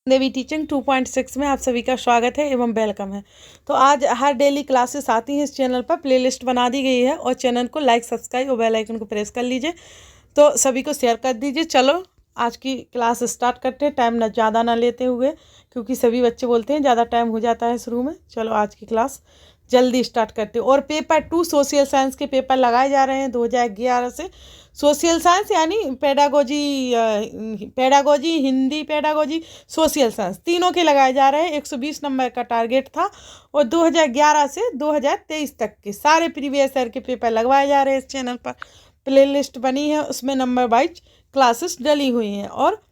देवी teaching 2.6 में आप सभी का स्वागत है एवं वेलकम है। तो आज हर डेली क्लासेस आती हैं इस चैनल पर, प्लेलिस्ट बना दी गई है और चैनल को लाइक सब्सक्राइब और बेल आइकन को प्रेस कर लीजिए, तो सभी को शेयर कर दीजिए। चलो आज की क्लास स्टार्ट करते हैं, टाइम ज़्यादा ना लेते हुए, क्योंकि सभी बच्चे बोलते हैं ज़्यादा टाइम हो जाता है शुरू में। चलो आज की क्लास जल्दी स्टार्ट करते हैं। और पेपर 2 सोशल साइंस के पेपर लगाए जा रहे हैं 2011 से। सोशल साइंस यानी pedagogy, Hindi pedagogy, social science तीनों के लगाए जा रहे हैं। 120 नंबर का टारगेट था और 2011 से 2023 तक के सारे प्रीवियस ईयर के पेपर लगवाए जा रहे हैं। इस चैनल पर प्लेलिस्ट बनी है, उसमें नंबर वाइज क्लासेस डली हुई हैं और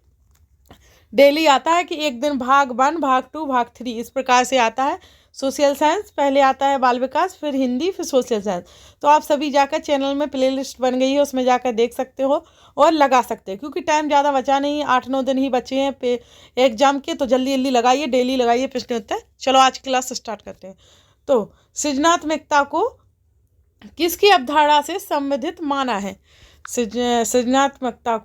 डेली आता है कि एक दिन भाग 1, भाग 2, भाग 3 इस प्रकार से आता है। सोशल साइंस पहले आता है, बाल विकास, फिर हिंदी, फिर सोशल साइंस। तो आप सभी जाकर चैनल में प्लेलिस्ट बन गई है, उसमें जाकर देख सकते हो और लगा सकते हो, क्योंकि टाइम ज़्यादा बचा नहीं है, 8-9 दिन ही बचे हैं एग्जाम के। तो जल्दी जल्दी लगाइए, डेली लगाइए प्रश्न उत्तर। चलो आज क्लास स्टार्ट करते हैं। तो सृजनात्मकता को किसकी अवधारणा से संबंधित माना है? सृजनात्मकता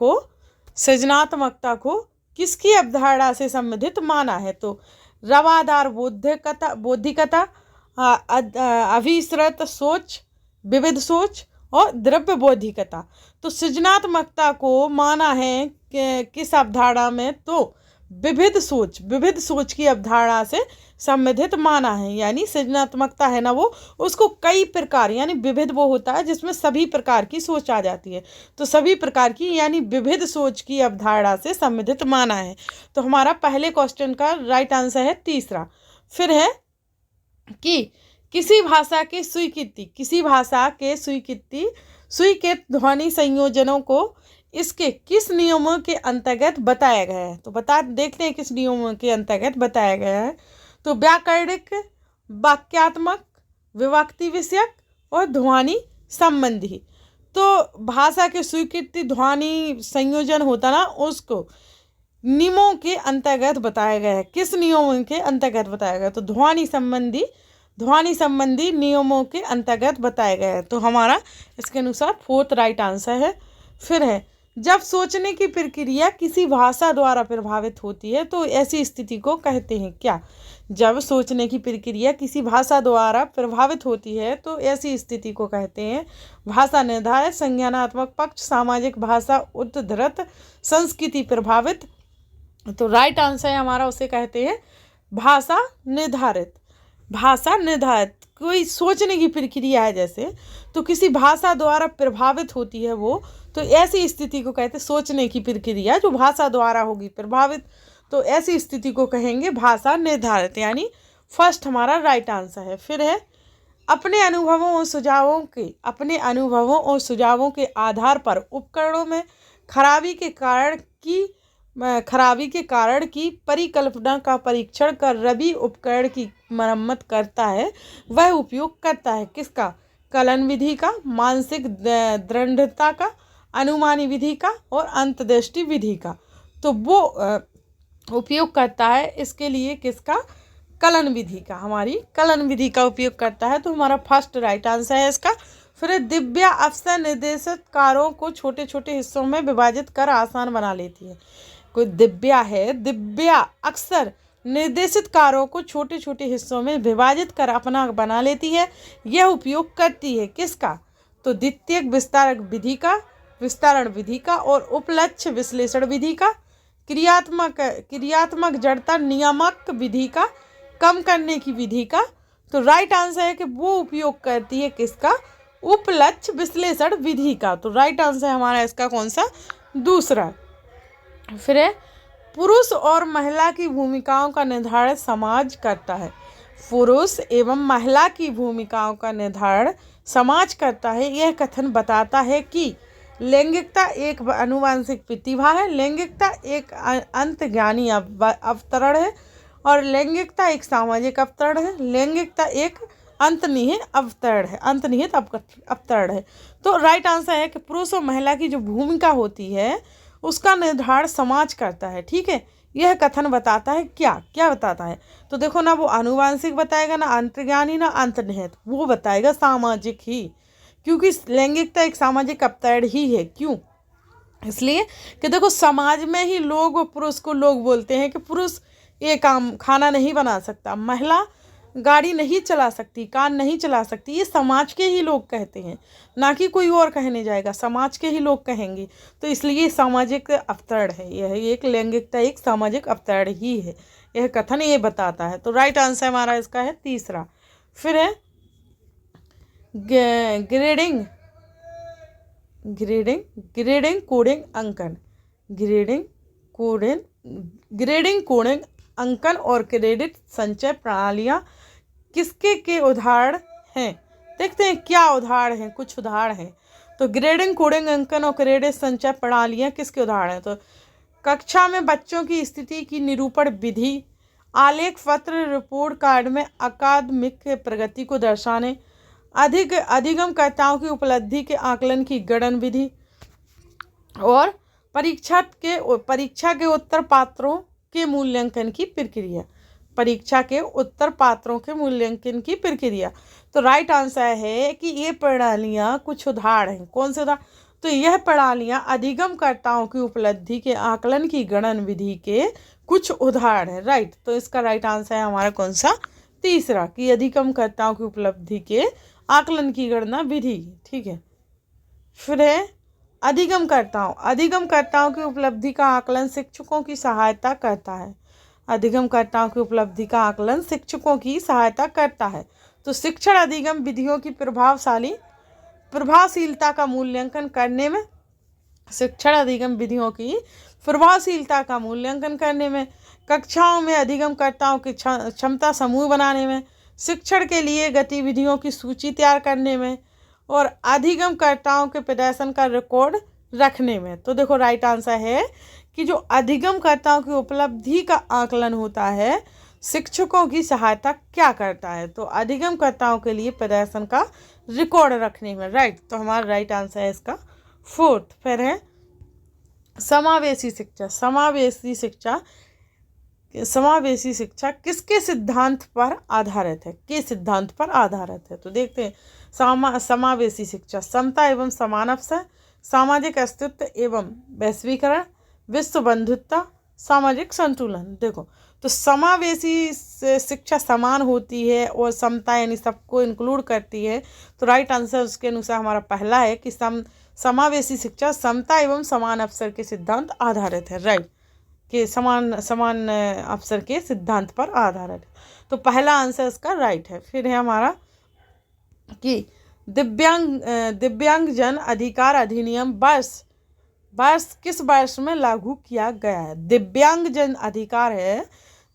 को किसकी अवधारणा से संबंधित माना है? तो रवादार बौद्धिकता, अभिसृत सोच, विविध सोच और द्रव्य बौद्धिकता। तो सृजनात्मकता को माना है किस अवधारणा में? तो विविध सोच की अवधारणा से संबंधित माना है। यानी सृजनात्मकता है ना, वो उसको कई प्रकार, यानी विविध वो होता है जिसमें सभी प्रकार की सोच आ जाती है। तो सभी प्रकार की यानी विविध सोच की अवधारणा से संबंधित माना है। तो हमारा पहले क्वेश्चन का राइट आंसर है तीसरा। फिर है कि किसी भाषा के स्वीकृत ध्वनि संयोजनों को इसके किस नियमों के अंतर्गत बताया गया है? तो देखते हैं किस नियमों के अंतर्गत बताया गया है। तो व्याकरणिक, वाक्यात्मक, विभक्ति विषयक और ध्वनि संबंधी। तो भाषा के स्वीकृति ध्वनि संयोजन होता ना, उसको नियमों के अंतर्गत बताया गया है। किस नियमों के अंतर्गत बताया गया? तो ध्वनि संबंधी नियमों के अंतर्गत बताया गया है। तो हमारा इसके अनुसार 4th राइट आंसर है। फिर है जब सोचने की प्रक्रिया किसी भाषा द्वारा प्रभावित होती है तो ऐसी स्थिति को कहते हैं क्या? जब सोचने की प्रक्रिया किसी भाषा द्वारा प्रभावित होती है तो ऐसी स्थिति को कहते हैं भाषा निर्धारित, संज्ञानात्मक पक्ष, सामाजिक, भाषा उद्धृत, संस्कृति प्रभावित। तो राइट आंसर है हमारा, उसे कहते हैं भाषा निर्धारित। कोई सोचने की प्रक्रिया है जैसे, तो किसी भाषा द्वारा प्रभावित होती है वो, तो ऐसी स्थिति को कहते हैं सोचने की प्रक्रिया जो भाषा द्वारा होगी प्रभावित, तो ऐसी स्थिति को कहेंगे भाषा निर्धारित। यानी फर्स्ट हमारा राइट आंसर है। फिर है अपने अनुभवों और सुझावों के आधार पर उपकरणों में खराबी के कारण की परिकल्पना का परीक्षण कर रवि उपकरण की मरम्मत करता है। वह उपयोग करता है किसका? कलन विधि का, मानसिक दृढ़ता का, अनुमानी विधि का और अंतर्दृष्टि विधि का। तो वो उपयोग करता है इसके लिए किसका? कलन विधि का, हमारी कलन विधि का उपयोग करता है। तो हमारा फर्स्ट राइट आंसर है इसका। फिर दिव्या अक्सर निर्देशित कार्यों को छोटे छोटे हिस्सों में विभाजित कर आसान बना लेती है। कोई दिव्या अक्सर निर्देशित कार्यों को छोटे छोटे हिस्सों में विभाजित कर अपना बना लेती है। यह उपयोग करती है किसका? तो द्वितीयक विस्तारण विधि का और उपलक्ष्य विश्लेषण विधि का, क्रियात्मक जड़ता नियामक विधि का, कम करने की विधि का। तो राइट आंसर है कि वो उपयोग करती है किसका? उपलक्ष्य विश्लेषण विधि का। तो राइट आंसर हमारा इसका कौन सा? दूसरा। फिर है पुरुष और महिला की भूमिकाओं का निर्धारण समाज करता है। पुरुष एवं महिला की भूमिकाओं का निर्धारण समाज करता है। यह कथन बताता है कि लैंगिकता एक आनुवंशिक प्रतिभा है, लैंगिकता एक अंतर्ज्ञानी अवतरण है और लैंगिकता एक सामाजिक अवतरण है, लैंगिकता एक अंतर्निहित अवतरण है। तो राइट आंसर है कि पुरुष और महिला की जो भूमिका होती है उसका निर्धारण समाज करता है। ठीक है, यह कथन बताता है क्या बताता है? तो देखो ना, वो आनुवंशिक बताएगा ना, अंतर्ज्ञानी ना अंतर्निहित, वो बताएगा सामाजिक ही, क्योंकि लैंगिकता एक सामाजिक अवतरण ही है। क्यों? इसलिए कि देखो समाज में ही लोग पुरुष को लोग बोलते हैं कि पुरुष ये काम खाना नहीं बना सकता, महिला गाड़ी नहीं चला सकती, कार नहीं चला सकती, ये समाज के ही लोग कहते हैं, ना कि कोई और कहने जाएगा, समाज के ही लोग कहेंगे। तो इसलिए सामाजिक अवतरण है, यह एक लैंगिकता एक सामाजिक अवतरण ही है, यह कथन ये बताता है। तो राइट आंसर हमारा इसका है तीसरा। फिर है ग्रेडिंग ग्रेडिंग ग्रेडिंग कोडिंग अंकन। ग्रेडिंग कोडिंग अंकन और क्रेडिट संचय प्रणालियाँ किसके के उदाहरण हैं? देखते हैं क्या उदाहरण हैं, कुछ उदाहरण हैं। तो ग्रेडिंग कोडिंग अंकन और क्रेडिट संचय प्रणालियाँ किसके उदाहरण हैं? तो कक्षा में बच्चों की स्थिति की निरूपण विधि, आलेख पत्र रिपोर्ट कार्ड में अकादमिक प्रगति को दर्शाने, अधिगमकर्ताओं की उपलब्धि के आकलन की गणन विधि, और परीक्षा के उत्तर पात्रों के मूल्यांकन की प्रक्रिया। परीक्षा के उत्तर पात्रों के मूल्यांकन की प्रक्रिया। तो राइट आंसर है कि ये प्रणालियाँ कुछ उदाहरण हैं। कौन से उदाहरण? तो यह प्रणालियाँ अधिगमकर्ताओं की उपलब्धि के आकलन की गणन विधि के कुछ उदाहरण हैं। राइट, तो इसका राइट आंसर है हमारा कौन सा? तीसरा, कि अधिगमकर्ताओं की उपलब्धि के आकलन की गणना विधि। ठीक है। फिर है अधिगमकर्ताओं की उपलब्धि का आकलन शिक्षकों की सहायता करता है। अधिगमकर्ताओं की उपलब्धि का आकलन शिक्षकों की सहायता करता है। तो शिक्षण अधिगम विधियों की प्रभावशीलता का मूल्यांकन करने में, शिक्षण अधिगम विधियों की प्रभावशीलता का मूल्यांकन करने में, कक्षाओं में अधिगमकर्ताओं की क्षमता समूह बनाने में, शिक्षण के लिए गतिविधियों की सूची तैयार करने में, और अधिगमकर्ताओं के प्रदर्शन का रिकॉर्ड रखने में। तो देखो राइट आंसर है कि जो अधिगमकर्ताओं की उपलब्धि का आकलन होता है शिक्षकों की सहायता क्या करता है? तो अधिगमकर्ताओं के लिए प्रदर्शन का रिकॉर्ड रखने में। राइट, तो हमारा राइट आंसर है इसका फोर्थ। फिर है समावेशी शिक्षा। समावेशी शिक्षा किसके सिद्धांत पर आधारित है? किस सिद्धांत पर आधारित है? तो देखते हैं। समावेशी शिक्षा समता एवं समान अवसर, सामाजिक अस्तित्व एवं वैश्वीकरण, विश्व बंधुत्व, सामाजिक संतुलन। देखो, तो समावेशी शिक्षा समान होती है और समता यानी सबको इंक्लूड करती है। तो राइट आंसर उसके अनुसार हमारा पहला है कि समावेशी शिक्षा समता एवं समान अवसर के सिद्धांत आधारित है। राइट, के समान अवसर के सिद्धांत पर आधारित है। तो पहला आंसर इसका राइट है। फिर है हमारा कि दिव्यांगजन अधिकार अधिनियम किस वर्ष में लागू किया गया है?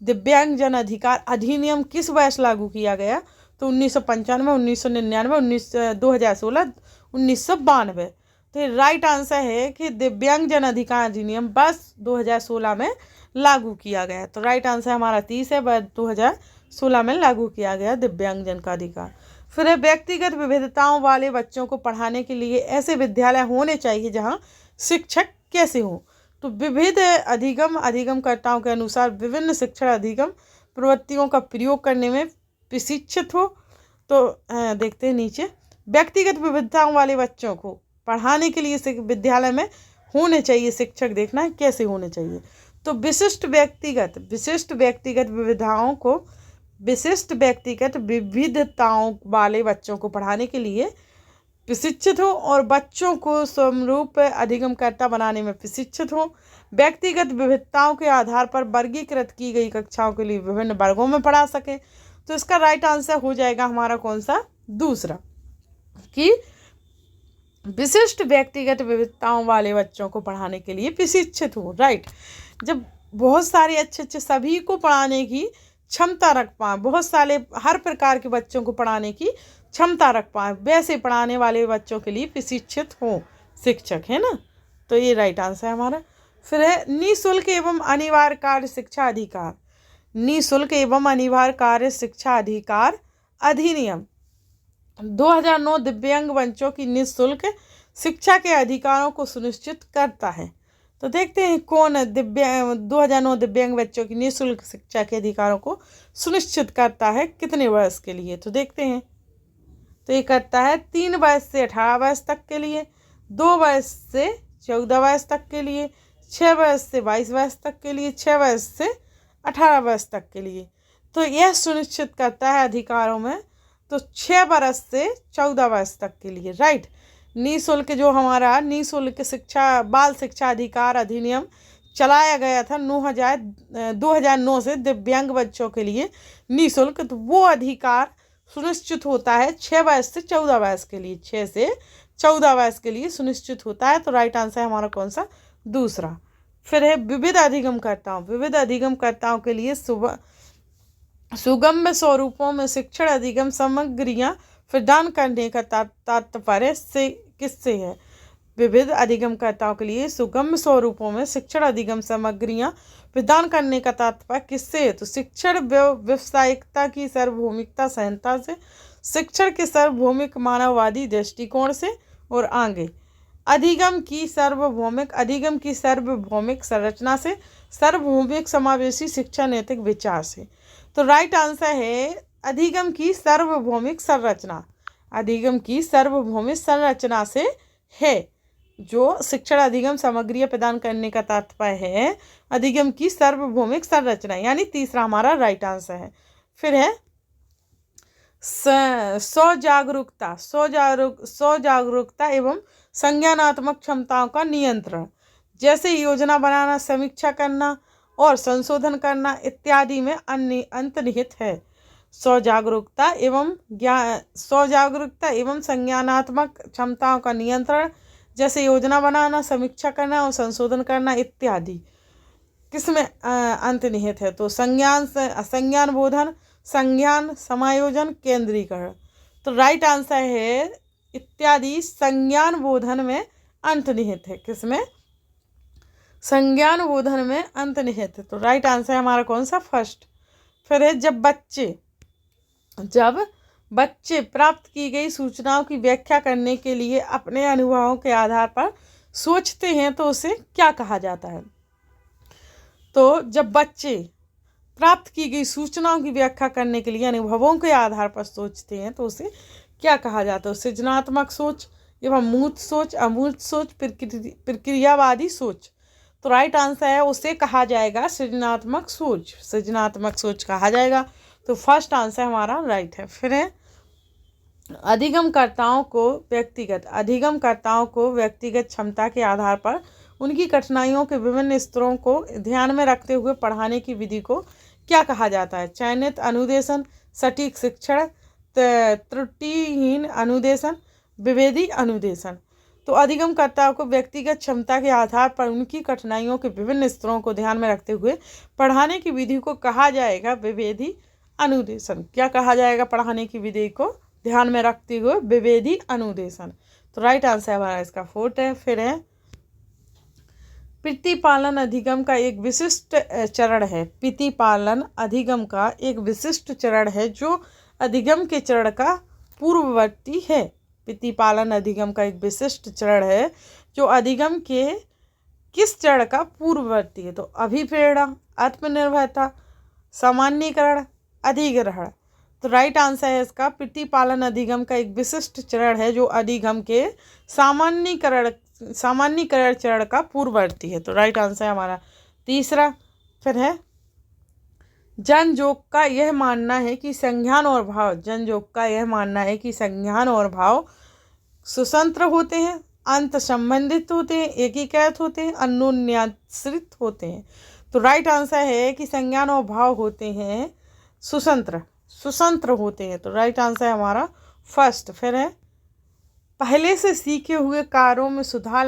दिव्यांगजन अधिकार अधिनियम किस वर्ष लागू किया गया? तो 1995, 1999, 2016, 1992। तो राइट आंसर है कि दिव्यांगजन अधिकार अधिनियम वर्ष 2016 में लागू किया गया। तो राइट आंसर हमारा 30 है, वर्ष 2016 में लागू किया गया दिव्यांगजन का अधिकार। फिर है व्यक्तिगत विविधताओं वाले बच्चों को पढ़ाने के लिए ऐसे विद्यालय होने चाहिए जहां शिक्षक कैसे हों? तो विविध अधिगमकर्ताओं के अनुसार विभिन्न शिक्षण अधिगम प्रवृत्तियों का प्रयोग करने में प्रशिक्षित हो। तो देखते हैं नीचे, व्यक्तिगत विविधताओं वाले बच्चों को पढ़ाने के लिए विद्यालय में होने चाहिए शिक्षक, देखना है कैसे होने चाहिए। तो विशिष्ट व्यक्तिगत विविधताओं वाले बच्चों को पढ़ाने के लिए प्रशिक्षित हो और बच्चों को समरूप अधिगमकर्ता बनाने में प्रशिक्षित हो। व्यक्तिगत विविधताओं के आधार पर वर्गीकृत की गई कक्षाओं के लिए विभिन्न वर्गों में पढ़ा सके। तो इसका राइट आंसर हो जाएगा हमारा कौन सा? दूसरा, कि विशिष्ट व्यक्तिगत विविधताओं वाले बच्चों को पढ़ाने के लिए प्रशिक्षित हो। राइट, जब बहुत सारे अच्छे सभी को पढ़ाने की क्षमता रख पाए, बहुत सारे हर प्रकार के बच्चों को पढ़ाने की क्षमता रख पाए, वैसे पढ़ाने वाले बच्चों के लिए प्रशिक्षित हो शिक्षक, है ना। तो ये राइट आंसर है हमारा। फिर है निःशुल्क एवं अनिवार्य कार्य शिक्षा अधिकार। निःशुल्क एवं अनिवार्य कार्य शिक्षा अधिकार अधिनियम 2009 दिव्यांग बच्चों की निःशुल्क शिक्षा के अधिकारों को सुनिश्चित करता है। तो देखते हैं कौन 2009 दिव्यांग बच्चों की निःशुल्क शिक्षा के अधिकारों को सुनिश्चित करता है, कितने वर्ष के लिए? तो देखते हैं। तो ये करता है 3 वर्ष से 18 वर्ष तक के लिए, 2 वर्ष से 14 वर्ष तक के लिए, 6 वर्ष से 22 वर्ष तक के लिए, 6 वर्ष से 18 वर्ष तक के लिए। तो यह सुनिश्चित करता है अधिकारों में, तो 6 वर्ष से 14 वर्ष तक के लिए, राइट। निःशुल्क जो हमारा निःशुल्क शिक्षा बाल शिक्षा अधिकार अधिनियम चलाया गया था 2009 से दिव्यांग बच्चों के लिए निःशुल्क, तो वो अधिकार सुनिश्चित होता है 6 वर्ष से 14 वर्ष के लिए, 6 से 14 वर्ष के लिए सुनिश्चित होता है। तो राइट आंसर है हमारा कौन सा? दूसरा। फिर है विविध अधिगमकर्ताओं। विविध अधिगमकर्ताओं के लिए सुगम्य स्वरूपों में शिक्षण अधिगम सामग्रियाँ प्रदान करने का तात्पर्य से किससे है? विविध अधिगमकर्ताओं के लिए सुगम्य स्वरूपों में शिक्षण अधिगम सामग्रियाँ प्रदान करने का तात्पर्य किससे है? तो शिक्षण व्यावसायिकता की सार्वभौमिकता सहनता से, शिक्षण के सार्वभौमिक मानववादी दृष्टिकोण से, और आगे अधिगम की सार्वभौमिक संरचना से, सार्वभौमिक समावेशी शिक्षा नैतिक विचार से। तो राइट आंसर है अधिगम की सार्वभौमिक संरचना। अधिगम की सार्वभौमिक संरचना से है जो शिक्षण अधिगम सामग्रियाँ प्रदान करने का तात्पर्य है अधिगम की सार्वभौमिक संरचना, यानी तीसरा हमारा राइट आंसर है। फिर है स्वजागरूकता एवं संज्ञानात्मक क्षमताओं का नियंत्रण, जैसे योजना बनाना, समीक्षा करना और संशोधन करना इत्यादि में अंतर्निहित है। स्वजागरूकता एवं संज्ञानात्मक क्षमताओं का नियंत्रण, जैसे योजना बनाना, समीक्षा करना और संशोधन करना इत्यादि किसमें अंतर्निहित है? तो संज्ञान बोधन, संज्ञान समायोजन, केंद्रीकरण। तो राइट आंसर है इत्यादि संज्ञान बोधन में अंतर्निहित है। किसमें? संज्ञान बोधन में अंतर्निहित है। तो राइट आंसर है हमारा कौन सा? फर्स्ट। फिर है जब बच्चे प्राप्त की गई सूचनाओं की व्याख्या करने के लिए अपने अनुभवों के आधार पर सोचते हैं तो उसे क्या कहा जाता है? तो जब बच्चे प्राप्त की गई सूचनाओं की व्याख्या करने के लिए अनुभवों के आधार पर सोचते हैं तो उसे क्या कहा जाता है? सृजनात्मक सोच एवं मूर्त सोच, अमूर्त सोच, प्रक्रियावादी सोच। तो राइट आंसर है उसे कहा जाएगा सृजनात्मक सोच। सृजनात्मक सोच कहा जाएगा। तो फर्स्ट आंसर हमारा राइट है। फिर है अधिगमकर्ताओं को व्यक्तिगत क्षमता के आधार पर उनकी कठिनाइयों के विभिन्न स्तरों को ध्यान में रखते हुए पढ़ाने की विधि को क्या कहा जाता है? चयनित अनुदेशन, सटीक शिक्षण, त्रुटिहीन अनुदेशन, विभेदी अनुदेशन। तो अधिगमकर्ताओं को व्यक्तिगत क्षमता के आधार पर उनकी कठिनाइयों के विभिन्न स्तरों को ध्यान में रखते हुए पढ़ाने की विधि को कहा जाएगा विभेदी अनुदेशन। क्या कहा जाएगा? पढ़ाने की विधि को ध्यान में रखते हुए विभेदी अनुदेशन। तो राइट आंसर हमारा इसका फोर्थ है। फिर है प्रतिपालन अधिगम का एक विशिष्ट चरण है। प्रतिपालन अधिगम का एक विशिष्ट चरण है जो अधिगम के चरण का पूर्ववर्ती है। प्रतिपालन अधिगम का एक विशिष्ट चरण है जो अधिगम के किस चरण का पूर्ववर्ती है? तो अभिप्रेरणा, आत्मनिर्भरता, सामान्यीकरण, अधिग्रहण। तो राइट आंसर है इसका प्रतिपालन अधिगम का एक विशिष्ट चरण है जो अधिगम के सामान्यीकरण चरण का पूर्ववर्ती है। तो राइट आंसर है हमारा तीसरा। फिर है जनजोग का यह मानना है कि संज्ञान और भाव स्वतंत्र होते हैं, अंत संबंधित होते हैं, एकीकृत होते हैं, अन्योन्याश्रित होते हैं। तो राइट आंसर है कि संज्ञान और भाव होते हैं स्वतंत्र होते हैं। तो राइट आंसर है हमारा फर्स्ट। फिर है पहले से सीखे हुए कार्यों में सुधार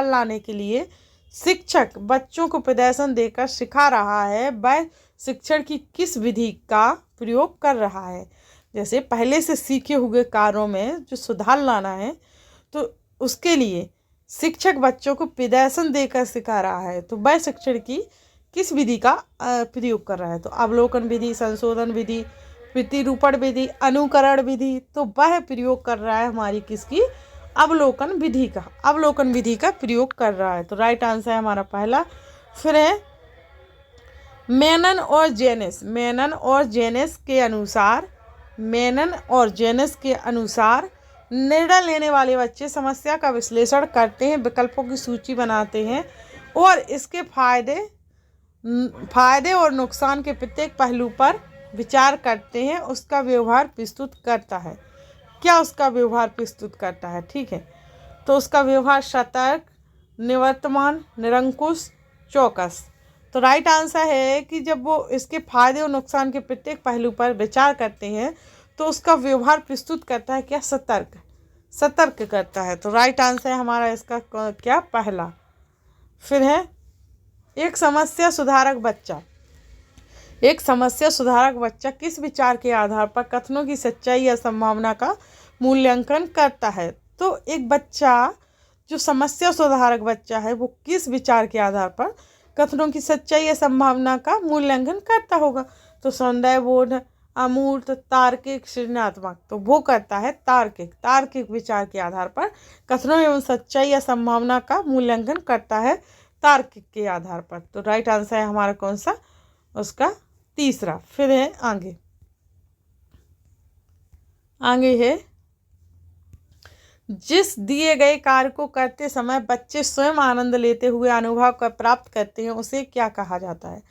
लाने के लिए शिक्षक बच्चों को प्रदर्शन देकर सिखा रहा है, वह शिक्षण की किस विधि का प्रयोग कर रहा है? जैसे पहले से सीखे हुए कार्यों में जो सुधार लाना है तो उसके लिए शिक्षक बच्चों को प्रदर्शन देकर सिखा रहा है, तो वह शिक्षण की किस विधि का प्रयोग कर रहा है? तो अवलोकन विधि, संशोधन विधि, प्रतिरूपण विधि, अनुकरण विधि। तो वह प्रयोग कर रहा है हमारी किसकी? अवलोकन विधि का प्रयोग कर रहा है। तो राइट आंसर है हमारा पहला। फिर है मेनन और जेनेस के अनुसार निर्णय लेने वाले बच्चे समस्या का विश्लेषण करते हैं, विकल्पों की सूची बनाते हैं और इसके फायदे और नुकसान के प्रत्येक पहलू पर विचार करते हैं। उसका व्यवहार प्रस्तुत करता है। क्या उसका व्यवहार प्रस्तुत करता है? ठीक है, तो उसका व्यवहार सतर्क, निवर्तमान, निरंकुश, चौकस। तो राइट आंसर है कि जब वो इसके फायदे और नुकसान के प्रत्येक पहलू पर विचार करते हैं तो उसका व्यवहार प्रस्तुत करता है क्या? सतर्क करता है। तो राइट आंसर है हमारा इसका क्या? पहला। फिर है एक समस्या सुधारक बच्चा किस विचार के आधार पर कथनों की सच्चाई या संभावना का मूल्यांकन करता है? तो एक बच्चा जो समस्या सुधारक बच्चा है वो किस विचार के आधार पर कथनों की सच्चाई या संभावना का मूल्यांकन करता होगा? तो सौंदर्यबोध, अमूर्त, तार्किक, सृजनात्मक। तो वो करता है तार्किक विचार के आधार पर कथनों एवं सच्चाई या संभावना का मूल्यांकन करता है तार्किक के आधार पर। तो राइट आंसर है हमारा कौन सा? उसका तीसरा। फिर है आगे है जिस दिए गए कार्य को करते समय बच्चे स्वयं आनंद लेते हुए अनुभव का प्राप्त करते हैं उसे क्या कहा जाता है?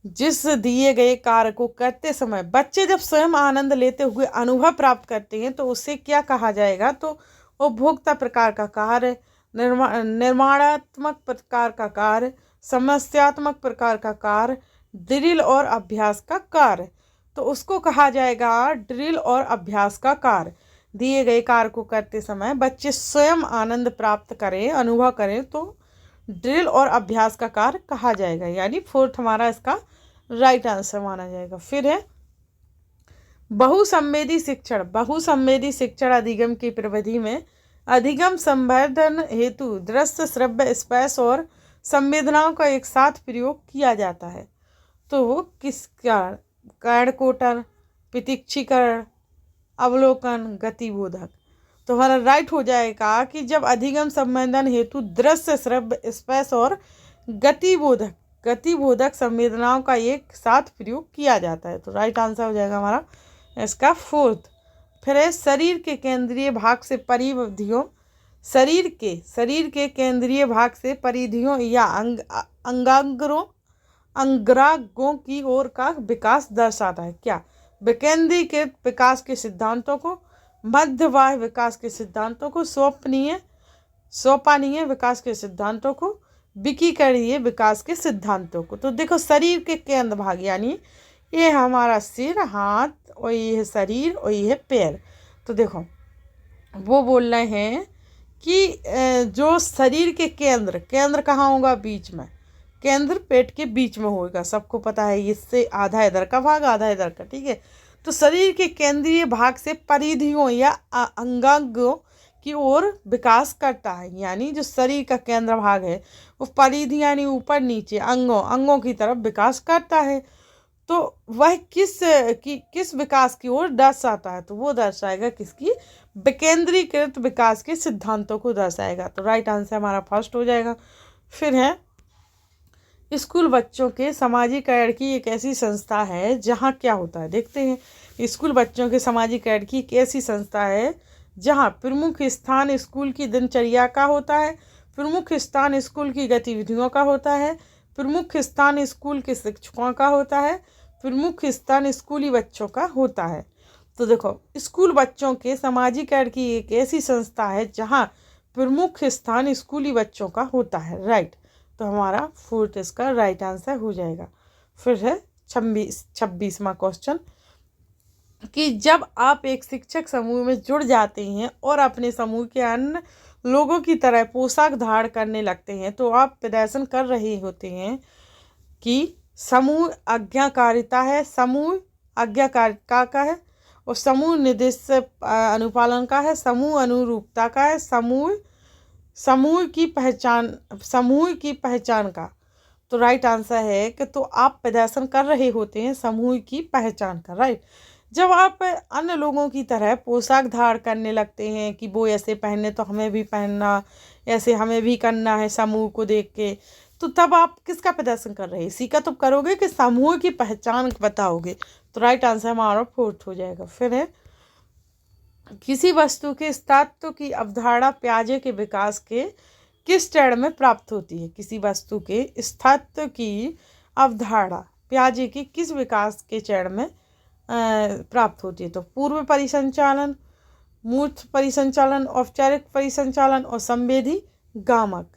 जिस दिए गए कार्य को करते समय बच्चे जब स्वयं आनंद लेते हुए अनुभव प्राप्त करते हैं तो उसे क्या कहा जाएगा? तो उपभोक्ता प्रकार का कार्य, निर्माणात्मक प्रकार का कार्य, समस्यात्मक प्रकार का कार्य, ड्रिल और अभ्यास का कार्य। तो उसको कहा जाएगा ड्रिल और अभ्यास का कार्य। दिए गए कार्य को करते समय बच्चे स्वयं आनंद प्राप्त करें, अनुभव करें तो ड्रिल और अभ्यास का कार्य कहा जाएगा, यानी फोर्थ हमारा इसका राइट आंसर माना जाएगा। फिर है बहुसंवेदी शिक्षण अधिगम की प्रविधि में अधिगम संवर्धन हेतु दृश्य, श्रव्य, स्पर्श और संवेदनाओं का एक साथ प्रयोग किया जाता है। तो वो किस कारण? कर्णकोटर, प्रतीक्षीकरण, अवलोकन, गतिबोधक। तो हमारा राइट हो जाएगा कि जब अधिगम संवेदन हेतु दृश्य, श्रव्य, स्पर्श और गतिबोधक संवेदनाओं का एक साथ प्रयोग किया जाता है। तो राइट आंसर हो जाएगा हमारा इसका फोर्थ। फिर है शरीर के केंद्रीय भाग से परिधियों या अंगरागों की ओर का विकास दर्शाता है। क्या? विकेंद्रीकृत विकास के सिद्धांतों को, मध्यबाह्य विकास के सिद्धांतों को, सोपानीय विकास के सिद्धांतों को, विकिरणीय विकास के सिद्धांतों को। तो देखो शरीर के केंद्र भाग यानी ये हमारा सिर, हाथ, और ये है शरीर और ये है पैर। तो देखो वो बोल रहे हैं कि जो शरीर के केंद्र कहाँ होगा? बीच में। केंद्र पेट के बीच में होगा, सबको पता है। इससे आधा इधर का भाग, आधा इधर का, ठीक है। तो शरीर के केंद्रीय भाग से परिधियों या अंगांगों की ओर विकास करता है, यानी जो शरीर का केंद्र भाग है वो परिधि यानी ऊपर नीचे अंगों की तरफ विकास करता है। तो वह किस विकास की ओर दर्शाता है? तो वो दर्शाएगा किसकी? विकेंद्रीकृत विकास के सिद्धांतों को दर्शाएगा। तो राइट आंसर हमारा फर्स्ट हो जाएगा। फिर है स्कूल बच्चों के समाजीकरण की एक ऐसी संस्था है जहाँ क्या होता है? देखते हैं। स्कूल बच्चों के समाजीकरण की एक ऐसी संस्था है जहाँ प्रमुख स्थान स्कूल की दिनचर्या का होता है, प्रमुख स्थान स्कूल की गतिविधियों का होता है, प्रमुख स्थान स्कूल के शिक्षकों का होता है, प्रमुख स्थान स्कूली बच्चों का होता है। तो देखो स्कूल बच्चों के समाजीकरण की एक ऐसी संस्था है जहाँ प्रमुख स्थान स्कूली बच्चों का होता है। राइट, तो हमारा फोर्थ इसका राइट आंसर हो जाएगा। फिर है 26वां क्वेश्चन कि जब आप एक शिक्षक समूह में जुड़ जाते हैं और अपने समूह के अन्य लोगों की तरह पोशाक धारण करने लगते हैं तो आप प्रदर्शन कर रहे होते हैं कि समूह आज्ञाकारिता है, समूह आज्ञाकारिता का है, और समूह निर्देश अनुपालन का है, समूह अनुरूपता का है, समूह की पहचान का। तो राइट आंसर है कि तो आप प्रदर्शन कर रहे होते हैं समूह की पहचान का। राइट, जब आप अन्य लोगों की तरह पोशाक धारण करने लगते हैं कि वो ऐसे पहने तो हमें भी पहनना, ऐसे हमें भी करना है समूह को देख के, तो तब आप किसका प्रदर्शन कर रहे हैं? इसी का तो करोगे कि समूह की पहचान बताओगे। तो राइट आंसर हमारा फोर्थ हो जाएगा। फिर है किसी वस्तु के स्थायित्व की अवधारणा पियाजे के विकास के किस चरण में प्राप्त होती है? किसी वस्तु के स्थायित्व की अवधारणा पियाजे के किस विकास के चरण में प्राप्त होती है? तो पूर्व परिसंचालन, मूर्त परिसंचालन, औपचारिक परिसंचालन और संवेदी गामक।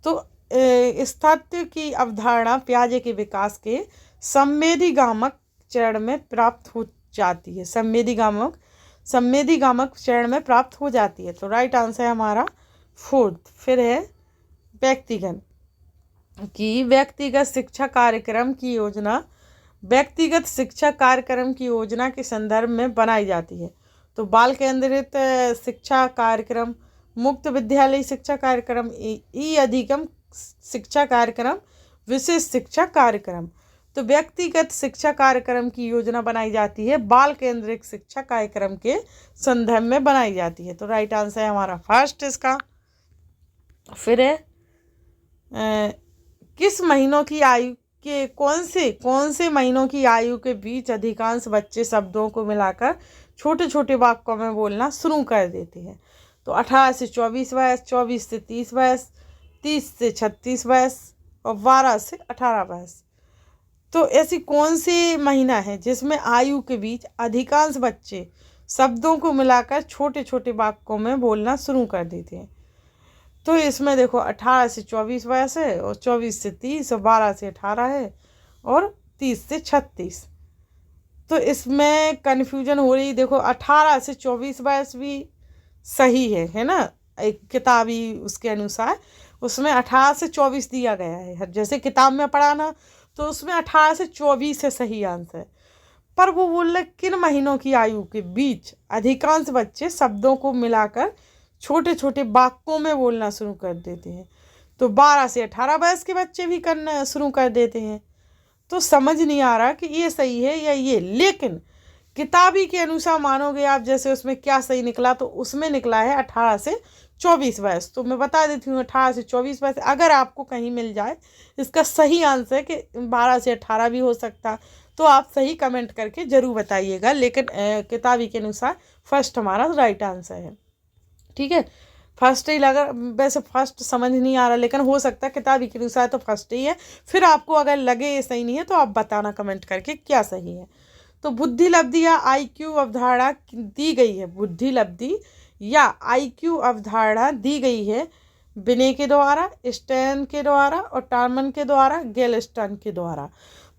तो स्थायित्व की अवधारणा पियाजे के विकास के संवेदी गामक चरण में प्राप्त हो जाती है। संवेदी गामक चरण में प्राप्त हो जाती है। तो राइट आंसर है हमारा 4th। फिर है व्यक्तिगत शिक्षा कार्यक्रम की योजना व्यक्तिगत शिक्षा कार्यक्रम की योजना के संदर्भ में बनाई जाती है। तो बाल केंद्रित शिक्षा कार्यक्रम, मुक्त विद्यालय शिक्षा कार्यक्रम, ई अधिगम शिक्षा कार्यक्रम, विशेष शिक्षा कार्यक्रम। तो व्यक्तिगत शिक्षा कार्यक्रम की योजना बनाई जाती है, बाल केंद्रित शिक्षा कार्यक्रम के संदर्भ में बनाई जाती है। तो राइट आंसर है हमारा 1st इसका। फिर है किस महीनों की आयु के कौन से महीनों की आयु के बीच अधिकांश बच्चे शब्दों को मिलाकर छोटे छोटे वाक्यों में बोलना शुरू कर देते हैं? तो 18 से 24 वर्ष, 24 से 30 वर्ष, 30 से 36 वर्ष और 12 से 18 वर्ष। तो ऐसी कौन सी महीना है जिसमें आयु के बीच अधिकांश बच्चे शब्दों को मिलाकर छोटे छोटे वाक्यों में बोलना शुरू कर देते हैं? तो इसमें देखो 18 से 24 वर्ष है और 24 से 30 और 12 से 18 है और 30 से 36। तो इसमें कन्फ्यूजन हो रही। देखो 18 से 24 वर्ष भी सही है ना, एक किताबी उसके अनुसार उसमें 18 से 24 दिया गया है। जैसे किताब में पढ़ा ना तो उसमें 18 से 24 है सही आंसर। पर वो बोल रहे किन महीनों की आयु के बीच अधिकांश बच्चे शब्दों को मिलाकर छोटे छोटे वाक्यों में बोलना शुरू कर देते हैं? तो 12 से 18 वर्ष के बच्चे भी करना शुरू कर देते हैं। तो समझ नहीं आ रहा कि ये सही है या ये, लेकिन किताबी के अनुसार मानोगे आप, जैसे उसमें क्या सही निकला, तो उसमें निकला है 18 से 24 वर्ष। तो मैं बता देती हूँ 18 से 24 वर्ष। अगर आपको कहीं मिल जाए इसका सही आंसर कि 12 से 18 भी हो सकता, तो आप सही कमेंट करके ज़रूर बताइएगा। लेकिन किताबी के अनुसार 1st हमारा राइट आंसर है। ठीक है, 1st ही लगा। वैसे 1st समझ नहीं आ रहा, लेकिन हो सकता है किताबी के अनुसार तो 1st ही है। फिर आपको अगर लगे ये सही नहीं है तो आप बताना कमेंट करके क्या सही है। तो बुद्धि लब्धि या IQ अवधारणा दी गई है। बुद्धि लब्धि या IQ अवधारणा दी गई है बिने के द्वारा, स्टैन के द्वारा और टार्मन के द्वारा, गेलस्टन के द्वारा।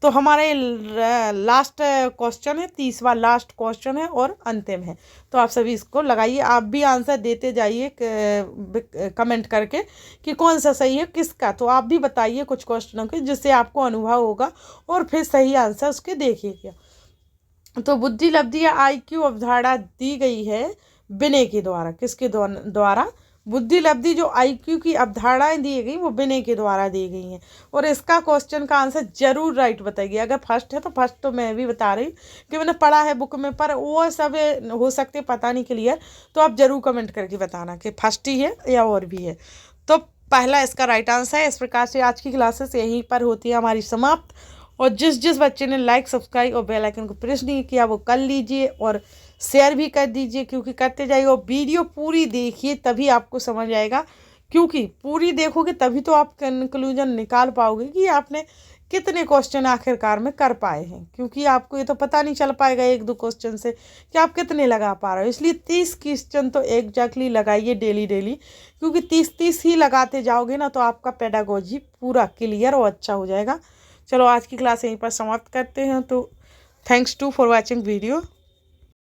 तो हमारे लास्ट क्वेश्चन है, 30वां लास्ट क्वेश्चन है और अंतिम है। तो आप सभी इसको लगाइए, आप भी आंसर देते जाइए कमेंट करके कि कौन सा सही है किसका। तो आप भी बताइए कुछ क्वेश्चनों के, जिससे आपको अनुभव होगा और फिर सही आंसर उसके देखिएगा। तो बुद्धि लब्धि या IQ अवधारणा दी गई है बिने के द्वारा। किसके द्वारा? बुद्धि लब्धि जो IQ की अवधारणाएं दी गई वो बिने के द्वारा दी गई हैं। और इसका क्वेश्चन का आंसर जरूर राइट बताइए। अगर 1st है तो 1st तो मैं भी बता रही कि मैंने पढ़ा है बुक में, पर वो सब हो सकते पता नहीं क्लियर। तो आप जरूर कमेंट करके बताना कि 1st ही है या और भी है। तो पहला इसका राइट आंसर है। इस प्रकार से आज की क्लासेस यहीं पर होती है हमारी समाप्त। और जिस बच्चे ने लाइक, सब्सक्राइब और बेल आइकन को प्रेस नहीं किया वो कर लीजिए और शेयर भी कर दीजिए, क्योंकि करते जाइए। और वीडियो पूरी देखिए तभी आपको समझ आएगा, क्योंकि पूरी देखोगे तभी तो आप कंक्लूजन निकाल पाओगे कि आपने कितने क्वेश्चन आखिरकार में कर पाए हैं। क्योंकि आपको ये तो पता नहीं चल पाएगा 1-2 क्वेश्चन से कि आप कितने लगा पा रहे हो। इसलिए 30 क्वेश्चन तो एग्जैक्टली लगाइए डेली, क्योंकि 30 ही लगाते जाओगे ना तो आपका पेडागोजी पूरा क्लियर और अच्छा हो जाएगा। चलो आज की क्लास यहीं पर समाप्त करते हैं। तो थैंक्स फॉर वॉचिंग वीडियो।